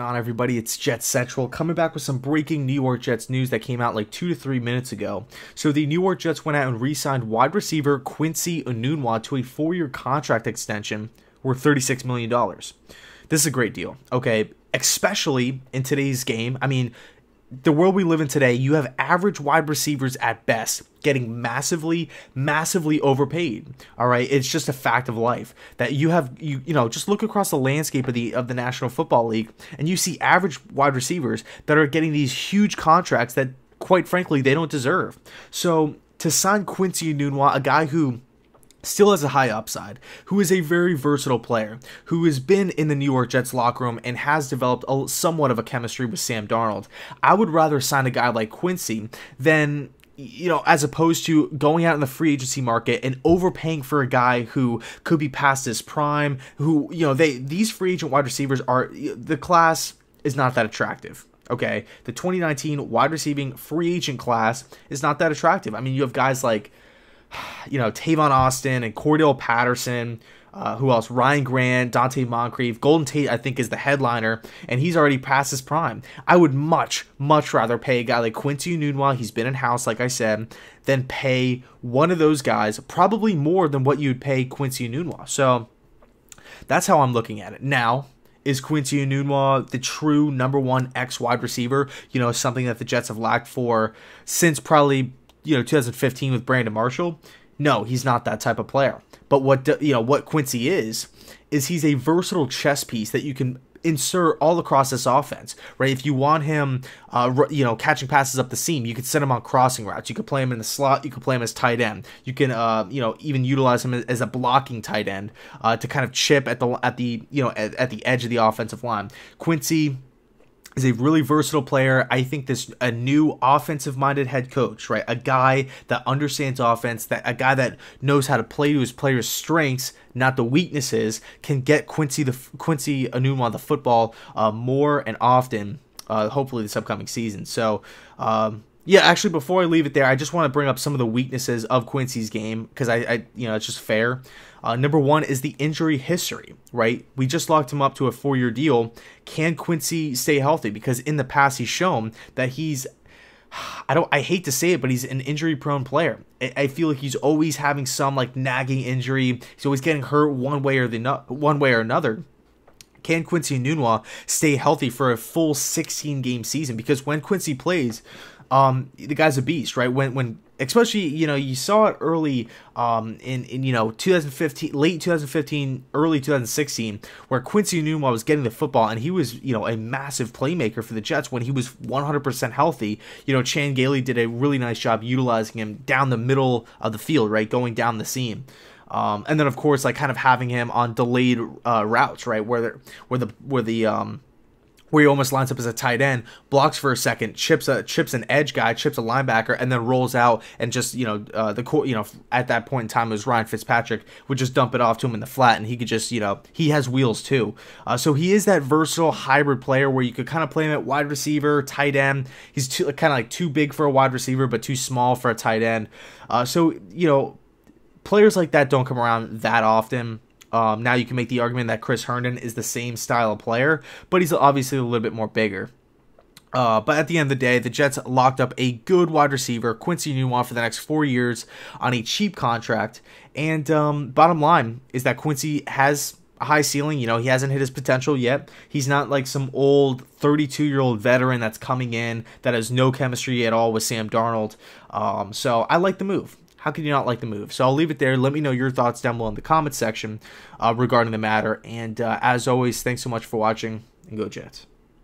on, everybody? It's JetsCentral coming back with some breaking New York Jets news that came out like 2 to 3 minutes ago. So the New York Jets went out and re-signed wide receiver Quincy Enunwa to a 4-year contract extension worth $36 million. This is a great deal, okay? Especially in today's game. I mean, the world we live in today, you have average wide receivers at best getting massively overpaid. All right, it's just a fact of life that you know, just look across the landscape of the National Football League and you see average wide receivers that are getting these huge contracts that, quite frankly, they don't deserve. So to sign Quincy Enunwa, a guy who still has a high upside, who is a very versatile player, who has been in the New York Jets locker room and has developed somewhat of a chemistry with Sam Darnold. I would rather sign a guy like Quincy than, you know, as opposed to going out in the free agency market and overpaying for a guy who could be past his prime, who, you know, these free agent wide receivers are, the class is not that attractive. Okay, the 2019 wide receiving free agent class is not that attractive. I mean, you have guys like, you know, Tavon Austin and Cordell Patterson, who else? Ryan Grant, Dante Moncrief, Golden Tate, I think, is the headliner, and he's already past his prime. I would much rather pay a guy like Quincy Enunwa, he's been in-house, like I said, than pay one of those guys, probably more than what you'd pay Quincy Enunwa. So that's how I'm looking at it. Now, is Quincy Enunwa the true #1 X wide receiver? You know, something that the Jets have lacked for since probably, you know, 2015 with Brandon Marshall? No, he's not that type of player. But what Quincy is he's a versatile chess piece that you can insert all across this offense, right? If you want him, you know, catching passes up the seam, you could set him on crossing routes. You could play him in the slot. You could play him as tight end. You can, you know, even utilize him as a blocking tight end to kind of chip at the edge of the offensive line. Quincy is a really versatile player. I think a new offensive-minded head coach, right? A guy that understands offense, a guy that knows how to play to his players' strengths, not the weaknesses, can get Quincy Enunwa the football more and often, hopefully this upcoming season. So, yeah, actually, before I leave it there, I just want to bring up some of the weaknesses of Quincy's game because you know, it's just fair. #1 is the injury history, right? We just locked him up to a 4-year deal. Can Quincy stay healthy? Because in the past, he's shown that he's, I hate to say it, but he's an injury-prone player. I feel like he's always having some like nagging injury. He's always getting hurt one way or another. Can Quincy Enunwa stay healthy for a full 16-game season? Because when Quincy plays, the guy's a beast, right? When especially, you know, you saw it early in you know, 2015, late 2015, early 2016, where Quincy Enunwa was getting the football and he was, you know, a massive playmaker for the Jets when he was 100% healthy. You know, Chan Gailey did a really nice job utilizing him down the middle of the field, right, going down the seam. And then of course, like kind of having him on delayed routes, right, where he almost lines up as a tight end, blocks for a second, chips an edge guy, chips a linebacker, and then rolls out and just, you know, at that point in time it was Ryan Fitzpatrick would just dump it off to him in the flat, and he could just, you know, he has wheels too. So he is that versatile hybrid player where you could kind of play him at wide receiver, tight end. He's kind of like too big for a wide receiver, but too small for a tight end. So, you know, players like that don't come around that often. Now you can make the argument that Chris Herndon is the same style of player, but he's obviously a little bit more bigger. But at the end of the day, the Jets locked up a good wide receiver, Quincy Enunwa, for the next 4 years on a cheap contract. And bottom line is that Quincy has a high ceiling. You know, he hasn't hit his potential yet. He's not like some old 32-year-old veteran that's coming in that has no chemistry at all with Sam Darnold. So I like the move. How can you not like the move? So I'll leave it there. Let me know your thoughts down below in the comments section regarding the matter. And as always, thanks so much for watching, and go Jets.